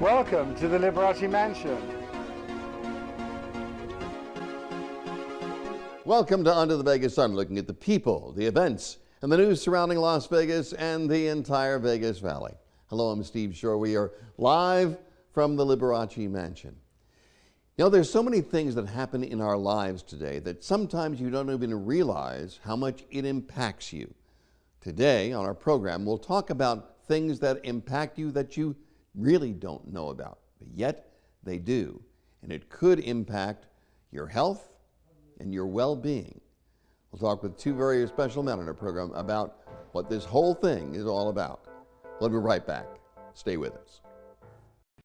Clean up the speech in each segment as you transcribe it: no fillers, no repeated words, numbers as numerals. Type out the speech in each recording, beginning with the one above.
Welcome to the Liberace Mansion. Welcome to Under the Vegas Sun, looking at the people, the events, and the news surrounding Las Vegas and the entire Vegas Valley. Hello, I'm Steve Schorr. We are live from the Liberace Mansion. You know, there's so many things that happen in our lives today that sometimes you don't even realize how much it impacts you. Today on our program, we'll talk about things that impact you that you really don't know about, but yet they do. And it could impact your health and your well-being. We'll talk with two very special men on our program about what this whole thing is all about. We'll be right back. Stay with us.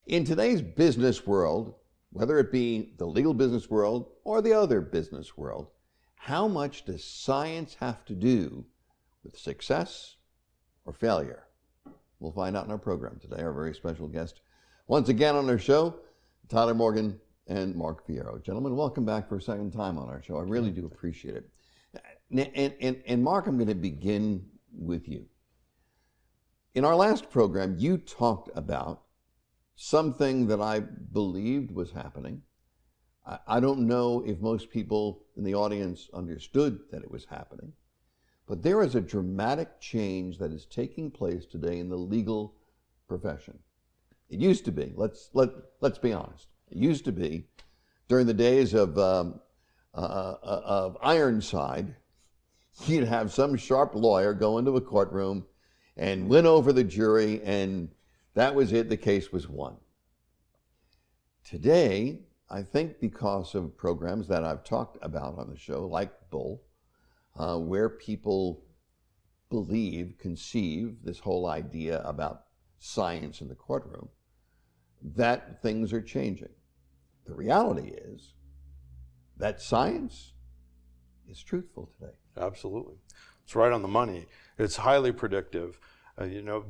In today's business world, whether it be the legal business world or the other business world, how much does science have to do with success or failure? We'll find out in our program today. Our very special guest, once again on our show, Tyler Morgan and Mark Fierro. Gentlemen, welcome back for a second time on our show. I really do appreciate it. And Mark, I'm going to begin with you. In our last program, you talked about something that I believed was happening. I don't know if most people in the audience understood that it was happening. But there is a dramatic change that is taking place today in the legal profession. It used to be, let's be honest, it used to be during the days of Ironside, you'd have some sharp lawyer go into a courtroom and win over the jury, and that was it, the case was won. Today, I think because of programs that I've talked about on the show, like Bull, where people conceive this whole idea about science in the courtroom, that things are changing. The reality is that science is truthful today. Absolutely. It's right on the money. It's highly predictive.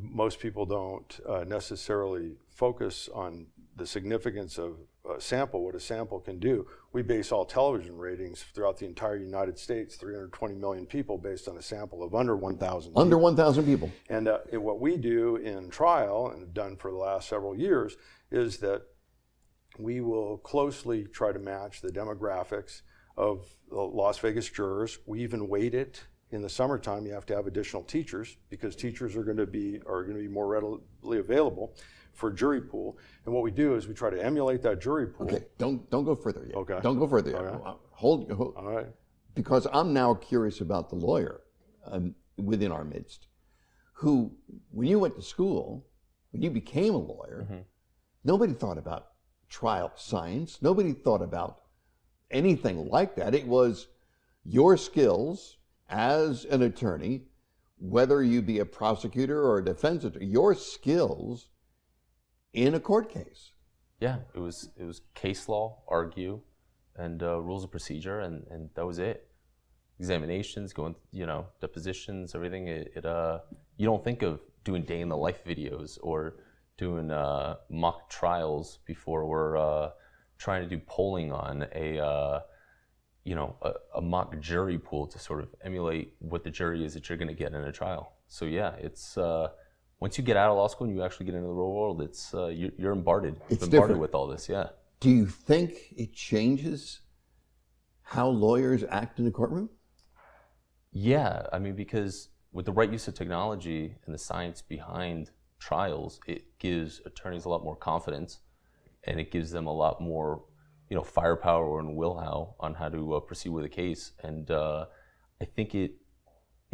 Most people don't necessarily focus on the significance of a sample, what a sample can do. We base all television ratings throughout the entire United States, 320 million people, based on a sample of under 1,000 people. Under 1,000 people. And what we do in trial, and have done for the last several years, is that we will closely try to match the demographics of the Las Vegas jurors. We even weight it. In the summertime, you have to have additional teachers because teachers are going to be more readily available for jury pool. And what we do is we try to emulate that jury pool. Okay, don't go further yet. Okay. Don't go further yet. Okay. Hold. All right. Because I'm now curious about the lawyer within our midst, who, when you went to school, when you became a lawyer, nobody thought about trial science. Nobody thought about anything like that. It was your skills as an attorney, whether you be a prosecutor or a defense attorney, your skills in a court case. Yeah, it was case law, argue, and rules of procedure, and that was it. Examinations, going, depositions, everything. You don't think of doing day in the life videos or doing mock trials before we're trying to do polling on a mock jury pool to sort of emulate what the jury is that you're going to get in a trial. So yeah, it's once you get out of law school and you actually get into the real world, it's you're bombarded. It's bombarded different with all this. Yeah. Do you think it changes how lawyers act in the courtroom? Yeah, I mean, because with the right use of technology and the science behind trials, it gives attorneys a lot more confidence, and it gives them a lot more firepower and will on how to proceed with a case. And I think it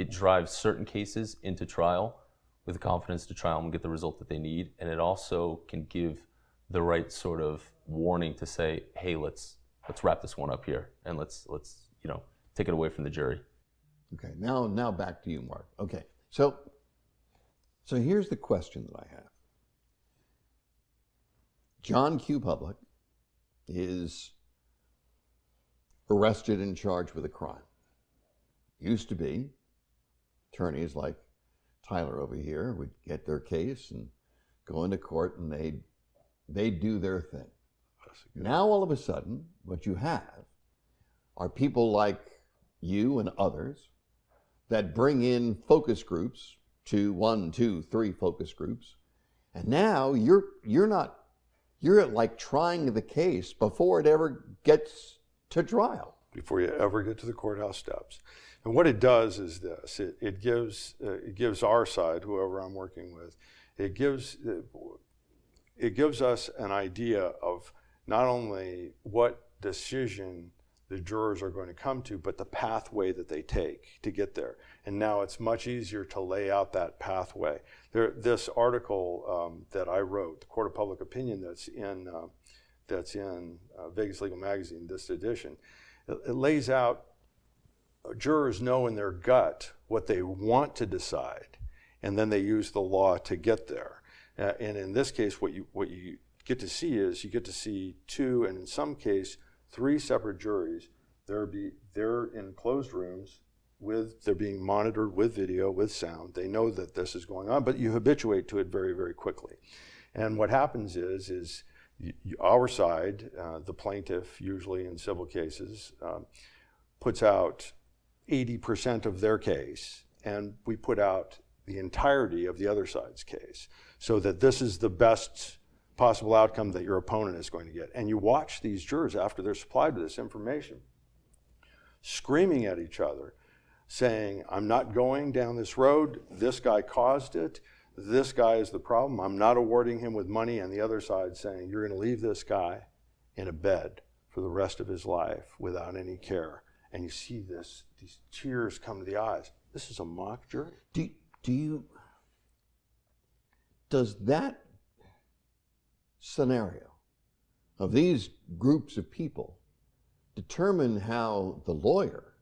drives certain cases into trial with the confidence to trial and get the result that they need. And it also can give the right sort of warning to say, hey, let's wrap this one up here and let's take it away from the jury. Okay, now back to you, Mark. Okay, so here's the question that I have. John Q. Public is arrested and charged with a crime. Used to be attorneys like Tyler over here would get their case and go into court and they'd do their thing. Now all of a sudden, what you have are people like you and others that bring in focus groups, 1, 2, 3 focus groups, and now you're not you're like trying the case before it ever gets to trial. Before you ever get to the courthouse steps. And what it does is this, it gives our side, whoever I'm working with, it gives us an idea of not only what decision the jurors are going to come to, but the pathway that they take to get there. And now it's much easier to lay out that pathway. This article that I wrote, the Court of Public Opinion, that's in Vegas Legal Magazine, this edition, it lays out, jurors know in their gut what they want to decide, and then they use the law to get there. And in this case, what you get to see is, you get to see 2, and in some case, 3 separate juries. They're in closed rooms, they're being monitored with video, with sound. They know that this is going on, but you habituate to it very, very quickly. And what happens is our side, the plaintiff, usually in civil cases, puts out 80% of their case, and we put out the entirety of the other side's case, so that this is the best possible outcome that your opponent is going to get. And you watch these jurors after they're supplied with this information, screaming at each other, saying, I'm not going down this road, this guy caused it, this guy is the problem, I'm not awarding him with money, and the other side saying, you're going to leave this guy in a bed for the rest of his life without any care. And you see these tears come to the eyes. This is a mock jury. Does that scenario of these groups of people determine how the lawyer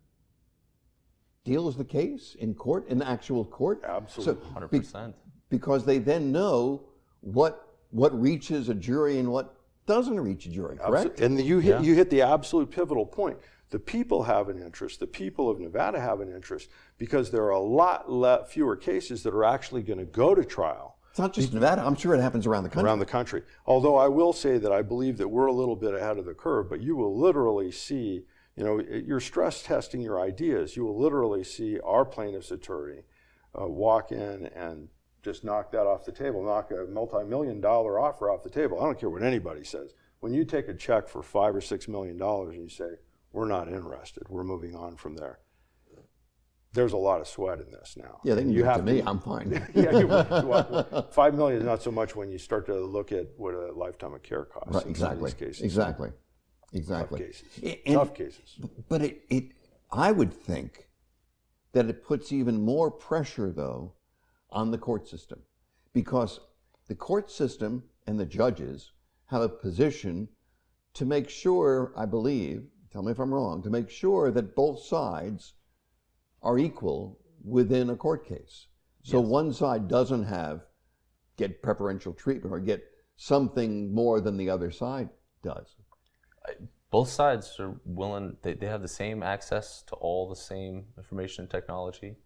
deals the case in court, in actual court? Absolutely. So, 100%. Because they then know what reaches a jury and what doesn't reach a jury, correct? Absolutely. And you hit the absolute pivotal point. The people have an interest. The people of Nevada have an interest, because there are a lot fewer cases that are actually going to go to trial. It's not just Nevada. I'm sure it happens around the country. Around the country. Although I will say that I believe that we're a little bit ahead of the curve, but you will literally see, you're stress testing your ideas. You will literally see our plaintiff's attorney walk in and just knock that off the table, knock a multi-million-dollar offer off the table. I don't care what anybody says. When you take a check for $5 or $6 million and you say, we're not interested, we're moving on from there, there's a lot of sweat in this now. Yeah, they can give it to me, I'm fine. Yeah, $5 million is not so much when you start to look at what a lifetime of care costs. Right, in some of exactly. these cases. Exactly. Tough cases. But I would think that it puts even more pressure, though, on the court system, because the court system and the judges have a position to make sure, I believe, tell me if I'm wrong, to make sure that both sides are equal within a court case. So one side doesn't get preferential treatment or get something more than the other side does. Both sides are willing, they have the same access to all the same information and technology.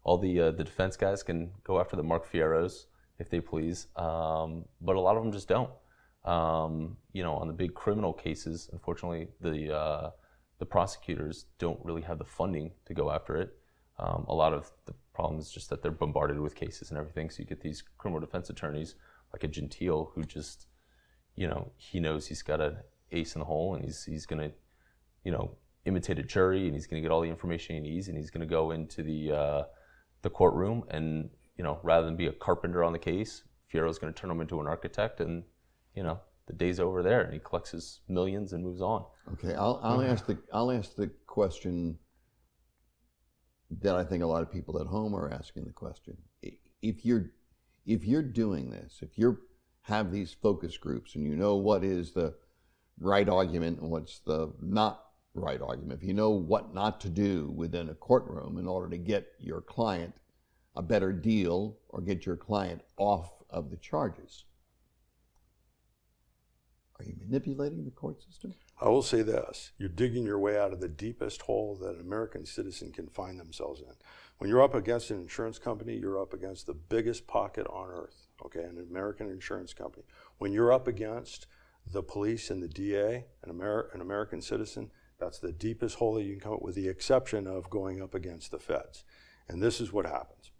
All the defense guys can go after the Mark Fierros if they please, but a lot of them just don't. On the big criminal cases, unfortunately, the prosecutors don't really have the funding to go after it. A lot of the problem is just that they're bombarded with cases and everything. So you get these criminal defense attorneys like a Gentile who just, he knows he's got an ace in the hole, and he's going to, imitate a jury, and he's going to get all the information he needs, and he's going to go into the courtroom, and rather than be a carpenter on the case, Fierro's going to turn him into an architect, and the day's over there, and he collects his millions and moves on. Okay, I'll ask the question that I think a lot of people at home are asking the question. If you're doing this, if you have these focus groups, and you know what is the right argument and what's the not right argument, if you know what not to do within a courtroom in order to get your client a better deal or get your client off of the charges, are you manipulating the court system? I will say this, you're digging your way out of the deepest hole that an American citizen can find themselves in. When you're up against an insurance company, you're up against the biggest pocket on earth, okay, an American insurance company. When you're up against the police and the DA, an American citizen, that's the deepest hole that you can come up with, the exception of going up against the feds. And this is what happens.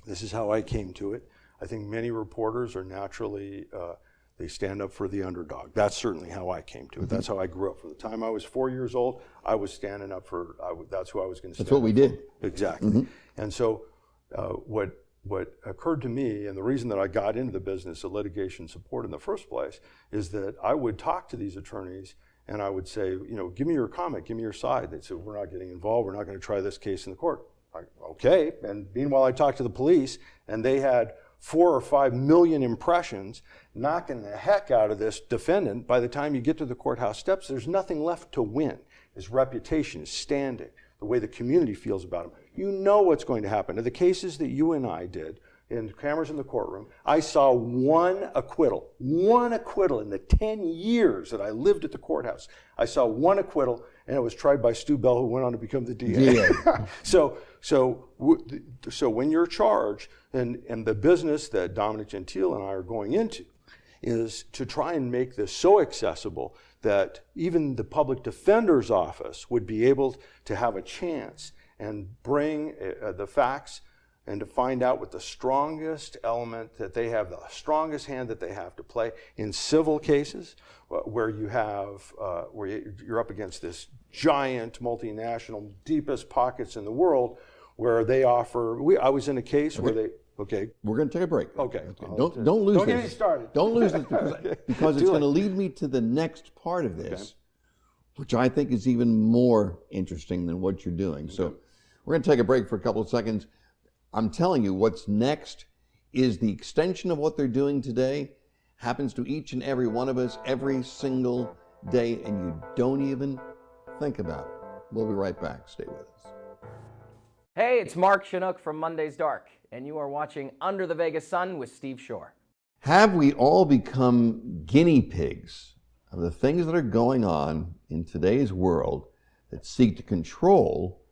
This is how I came to it. I think many reporters are naturally, They stand up for the underdog. That's certainly how I came to it. That's how I grew up. From the time I was 4 years old, I was standing up for, that's who I was going to stand up for. That's what we did. Exactly. And so what occurred to me, and the reason that I got into the business of litigation support in the first place, is that I would talk to these attorneys and I would say, give me your comment, give me your side. They'd say, we're not getting involved, we're not going to try this case in the court. Okay. And meanwhile, I talked to the police, and they had 4 or 5 million impressions, knocking the heck out of this defendant. By the time you get to the courthouse steps, there's nothing left to win. His reputation, his standing, the way the community feels about him. You know what's going to happen. In the cases that you and I did, in cameras in the courtroom, I saw one acquittal in the 10 years that I lived at the courthouse. I saw one acquittal, and it was tried by Stu Bell, who went on to become the DA. So when you're charged, and the business that Dominic Gentile and I are going into is to try and make this so accessible that even the public defender's office would be able to have a chance and bring the facts and to find out what the strongest element that they have, the strongest hand that they have to play in civil cases, where you have, where you're up against this giant multinational, deepest pockets in the world, where they offer. I was in a case where they. Okay. We're going to take a break. Okay. Don't lose this. Don't get me started. Don't lose this because it's going to lead me to the next part of this, which I think is even more interesting than what you're doing. So we're going to take a break for a couple of seconds. I'm telling you, what's next is the extension of what they're doing today, happens to each and every one of us every single day, and you don't even think about it. We'll be right back. Stay with us. Hey, it's Mark Chinook from Monday's Dark, and you are watching Under the Vegas Sun with Steve Schorr. Have we all become guinea pigs of the things that are going on in today's world that seek to control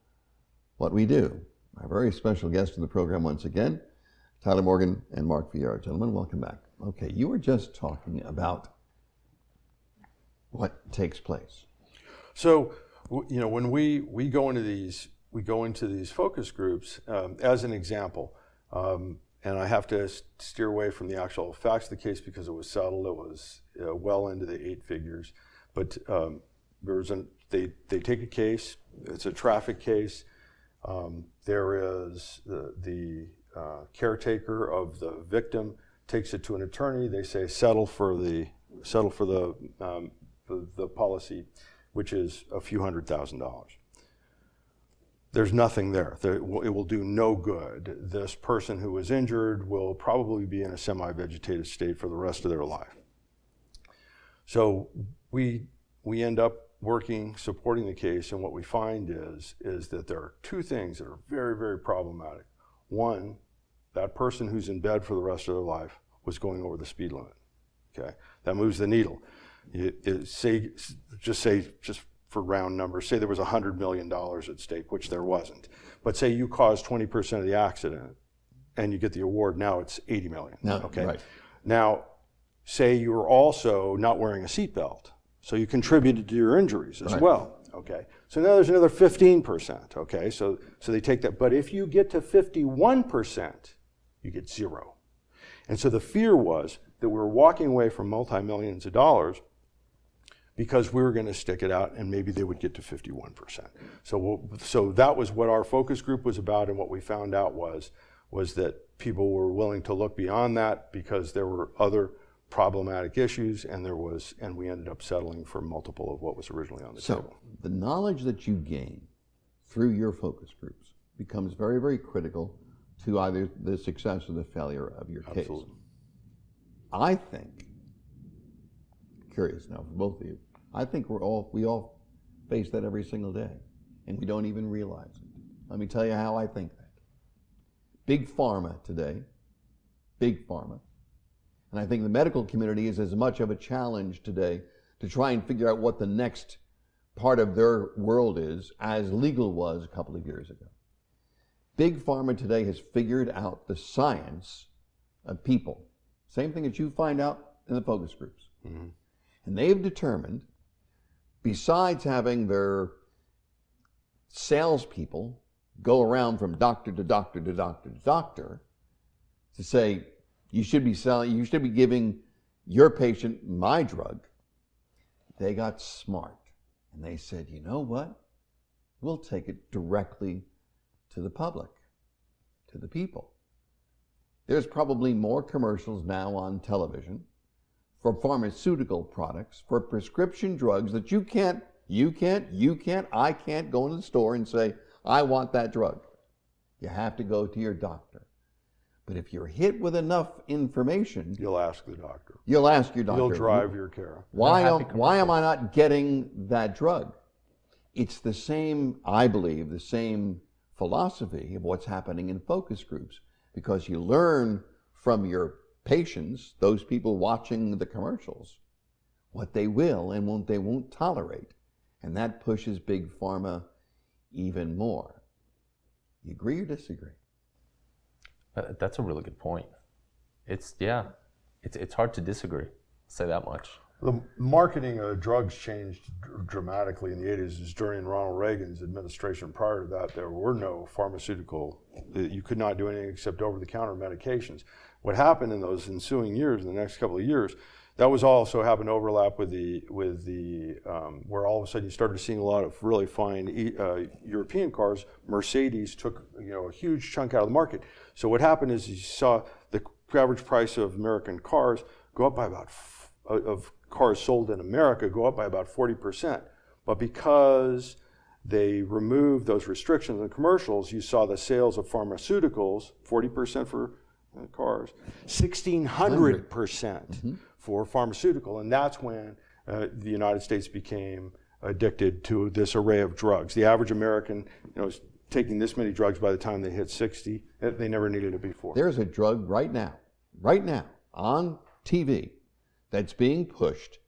what we do? My very special guest in the program once again, Tyler Morgan and Mark Fierro. Gentlemen, welcome back. Okay, you were just talking about what takes place. So, when we go into these focus groups, as an example, and I have to steer away from the actual facts of the case because it was settled. It was well into the 8 figures, but they take a case. It's a traffic case. There is the caretaker of the victim takes it to an attorney. They say settle for the policy, which is a few $100,000. There's nothing there. It will do no good. This person who was injured will probably be in a semi-vegetative state for the rest of their life. So we end up supporting the case, and what we find is that there are 2 things that are very, very problematic. One, that person who's in bed for the rest of their life was going over the speed limit. Okay, that moves the needle. Just for round numbers, say there was $100 million at stake, which there wasn't. But say you caused 20% of the accident and you get the award, now it's $80 million. No, okay. Right. Now, say you were also not wearing a seatbelt, so you contributed to your injuries as well. Okay. So now there's another 15%. Okay. So they take that. But if you get to 51%, you get 0. And so the fear was that we were walking away from multi-millions of dollars because we were going to stick it out, and maybe they would get to 51%. So that was what our focus group was about, and what we found out was that people were willing to look beyond that because there were other problematic issues, and we ended up settling for multiple of what was originally on the table. So the knowledge that you gain through your focus groups becomes very, very critical to either the success or the failure of your case. Absolutely. I think, curious now for both of you, I think we all face that every single day, and we don't even realize it. Let me tell you how I think that. Big Pharma today, Big Pharma, and I think the medical community is as much of a challenge today to try and figure out what the next part of their world is as legal was a couple of years ago. Big Pharma today has figured out the science of people. Same thing that you find out in the focus groups. Mm-hmm. And they've determined, besides having their salespeople go around from doctor to doctor to doctor to doctor to say, you should be giving your patient my drug, they got smart and they said, you know what? We'll take it directly to the public, to the people. There's probably more commercials now on television for pharmaceutical products, for prescription drugs that I can't go into the store and say, I want that drug. You have to go to your doctor. But if you're hit with enough information, You'll ask the doctor. you'll ask your doctor. He'll drive your care. Why am I not getting that drug? It's the same, I believe, the same philosophy of what's happening in focus groups, because you learn from your patients, those people watching the commercials, what they will and won't tolerate. And that pushes big pharma even more. You agree or disagree? That's a really good point. It's hard to disagree. I'll say that much. The marketing of drugs changed dramatically in the 80s. During Ronald Reagan's administration. Prior to that, there were no pharmaceutical, you could not do anything except over-the-counter medications. What happened in those ensuing years, in the next couple of years, that was also happened to overlap with the where all of a sudden you started seeing a lot of really fine European cars. Mercedes took a huge chunk out of the market. So what happened is you saw the average price of American cars go up by about of cars sold in America go up by about 40%. But because they removed those restrictions in commercials, you saw the sales of pharmaceuticals 40% for cars, 1,600% for pharmaceutical, and that's when the United States became addicted to this array of drugs. The average American, is taking this many drugs by the time they hit 60. They never needed it before. There's a drug right now on TV that's being pushed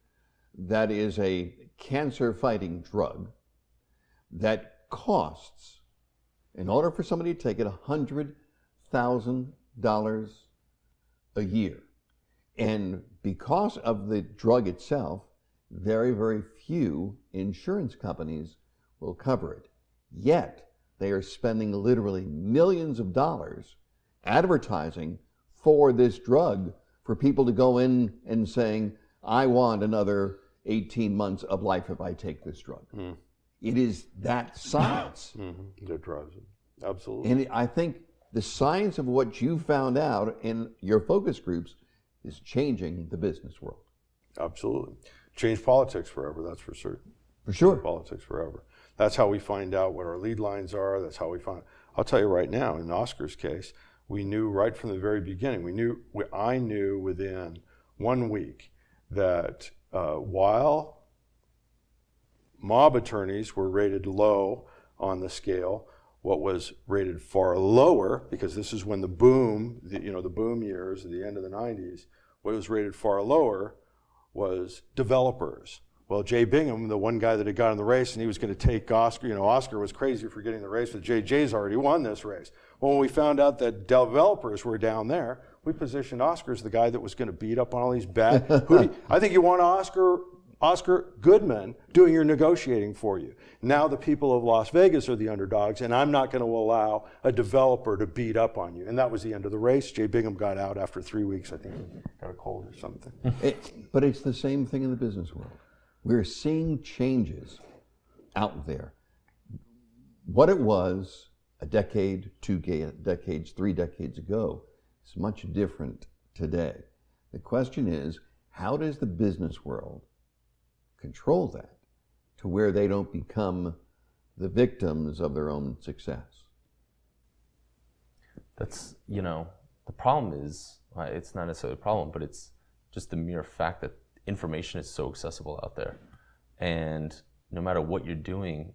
that is a cancer-fighting drug that costs, in order for somebody to take it, $100,000 a year. And because of the drug itself, very, very few insurance companies will cover it. Yet, they are spending literally millions of dollars advertising for this drug for people to go in and saying, I want another 18 months of life if I take this drug. It is that science. The drugs, absolutely. And I think the science of what you found out in your focus groups is changing the business world. Absolutely. Change politics forever, that's for certain. For sure. Change politics forever. That's how we find out what our lead lines are. That's how we find. I'll tell you right now, in Oscar's case, we knew right from the very beginning. I knew within 1 week that while mob attorneys were rated low on the scale, what was rated far lower, because this is when the boom, the boom years, the end of the 90s, what was rated far lower was developers. Well, Jay Bingham, the one guy that had got in the race, and he was going to take Oscar, Oscar was crazy for getting the race, but Jay's already won this race. Well, when we found out that developers were down there, we positioned Oscar as the guy that was going to beat up on all these bad. I think you want Oscar Goodman doing your negotiating for you. Now the people of Las Vegas are the underdogs, and I'm not going to allow a developer to beat up on you. And that was the end of the race. Jay Bingham got out after 3 weeks. I think he got a cold or something. But it's the same thing in the business world. We're seeing changes out there. What it was a decade, 2 decades, 3 decades ago is much different today. The question is, how does the business world control that to where they don't become the victims of their own success? That's, the problem is, it's not necessarily a problem, but it's just the mere fact that information is so accessible out there. And no matter what you're doing,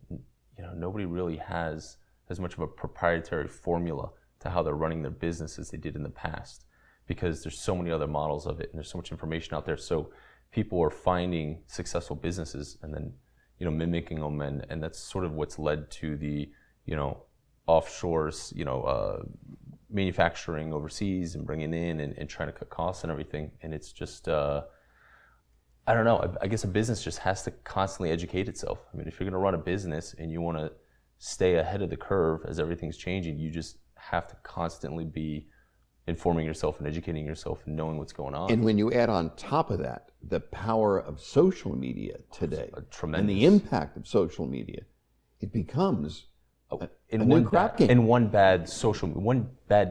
nobody really has as much of a proprietary formula to how they're running their business as they did in the past, because there's so many other models of it and there's so much information out there. So people are finding successful businesses and then, mimicking them, and that's sort of what's led to the, offshores, manufacturing overseas and bringing in and trying to cut costs and everything. And it's just, I don't know, I guess a business just has to constantly educate itself. I mean, if you're going to run a business and you want to stay ahead of the curve as everything's changing, you just have to constantly be informing yourself and educating yourself and knowing what's going on. And when you add on top of that the power of social media today and the impact of social media, it becomes a new crap game. In one bad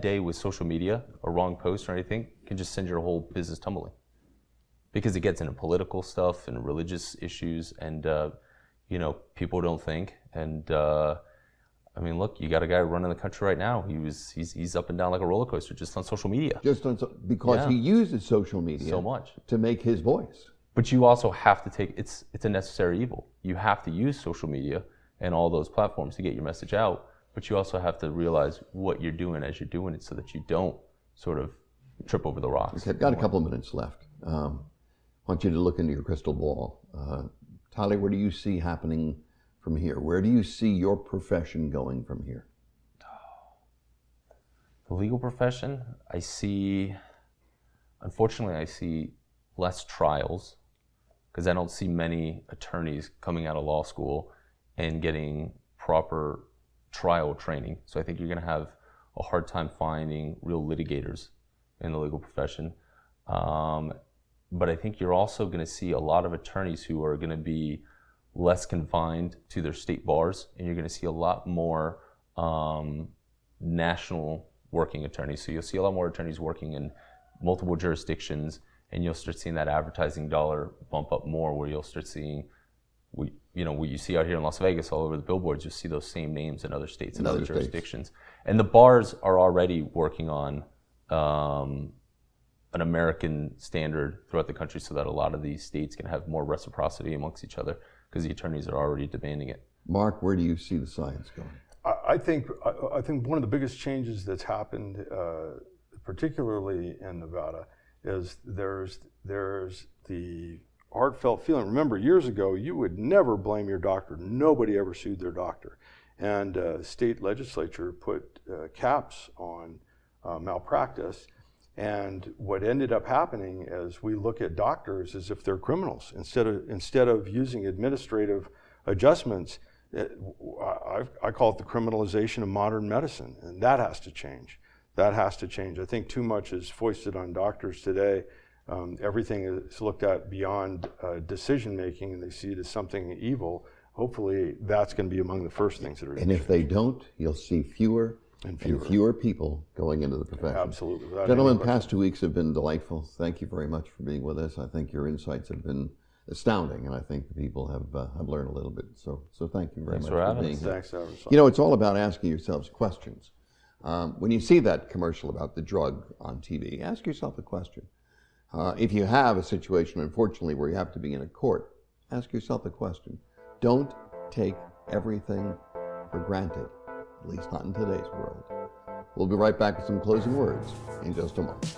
day with social media, a wrong post or anything can just send your whole business tumbling, because it gets into political stuff and religious issues, and people don't think. And I mean, look, you got a guy running the country right now. He's up and down like a roller coaster just on social media. Because he uses social media so much to make his voice. But you also have to take it's a necessary evil. You have to use social media and all those platforms to get your message out. But you also have to realize what you're doing as you're doing it, so that you don't sort of trip over the rocks. Okay, I've got a couple of minutes left. I want you to look into your crystal ball. Tyler, what do you see happening from here? Where do you see your profession going from here? The legal profession, unfortunately, I see less trials, because I don't see many attorneys coming out of law school and getting proper trial training. So I think you're going to have a hard time finding real litigators in the legal profession. But I think you're also going to see a lot of attorneys who are going to be less confined to their state bars, and you're going to see a lot more national working attorneys. So you'll see a lot more attorneys working in multiple jurisdictions, and you'll start seeing that advertising dollar bump up more, where you'll start seeing, what you see out here in Las Vegas, all over the billboards, you'll see those same names in other states and other jurisdictions. And the bars are already working on an American standard throughout the country, so that a lot of these states can have more reciprocity amongst each other, because the attorneys are already demanding it. Mark, where do you see the science going? I think one of the biggest changes that's happened, particularly in Nevada, is there's the heartfelt feeling. Remember, years ago, you would never blame your doctor. Nobody ever sued their doctor. And state legislature put caps on malpractice. And what ended up happening is we look at doctors as if they're criminals. Instead of using administrative adjustments, I call it the criminalization of modern medicine, and that has to change. That has to change. I think too much is foisted on doctors today. Everything is looked at beyond decision making, and they see it as something evil. Hopefully, that's going to be among the first things that are going to change. And if they don't, you'll see fewer and fewer people going into the profession. Absolutely. Gentlemen, past 2 weeks have been delightful. Thank you very much for being with us. I think your insights have been astounding, and I think the people have learned a little bit. So thank you very much for being here. Thanks, Evan. It's all about asking yourselves questions. When you see that commercial about the drug on TV, ask yourself a question. If you have a situation, unfortunately, where you have to be in a court, ask yourself a question. Don't take everything for granted, at least not in today's world. We'll be right back with some closing words in just a moment.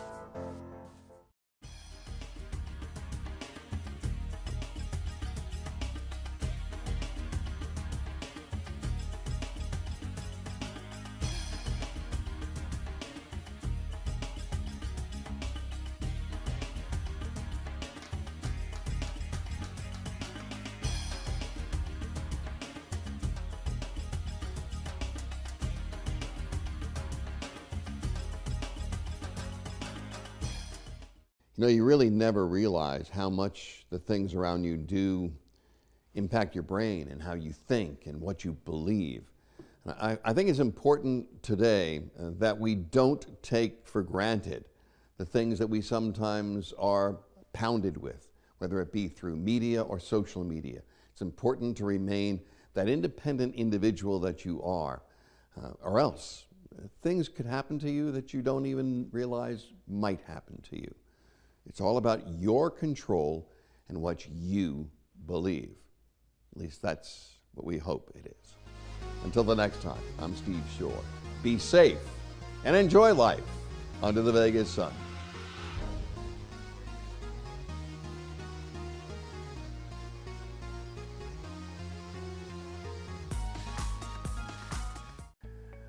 You really never realize how much the things around you do impact your brain and how you think and what you believe. I think it's important today that we don't take for granted the things that we sometimes are pounded with, whether it be through media or social media. It's important to remain that independent individual that you are, or else things could happen to you that you don't even realize might happen to you. It's all about your control and what you believe. At least that's what we hope it is. Until the next time, I'm Steve Schorr. Be safe and enjoy life under the Vegas sun.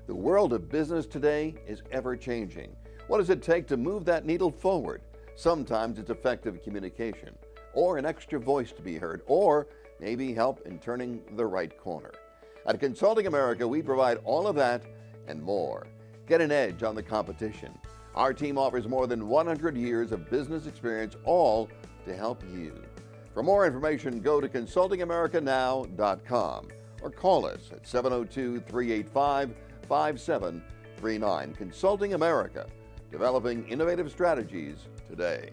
The world of business today is ever changing. What does it take to move that needle forward? Sometimes it's effective communication, or an extra voice to be heard, or maybe help in turning the right corner. At Consulting America, we provide all of that and more. Get an edge on the competition. Our team offers more than 100 years of business experience, all to help you. For more information, go to consultingamericanow.com or call us at 702-385-5739. Consulting America, developing innovative strategies today.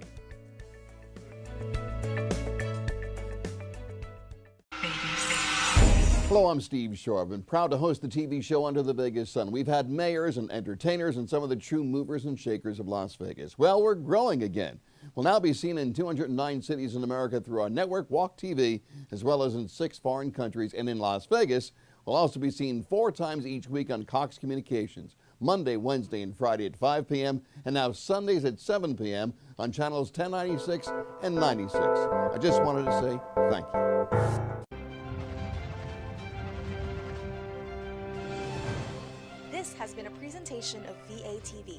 Hello, I'm Steve Schorr. I've been proud to host the TV show Under the Vegas Sun. We've had mayors and entertainers and some of the true movers and shakers of Las Vegas. Well, we're growing again. We'll now be seen in 209 cities in America through our network, Walk TV, as well as in 6 foreign countries. And in Las Vegas, we'll also be seen 4 times each week on Cox Communications, Monday, Wednesday, and Friday at 5 p.m., and now Sundays at 7 p.m. on channels 1096 and 96. I just wanted to say thank you. This has been a presentation of VATV.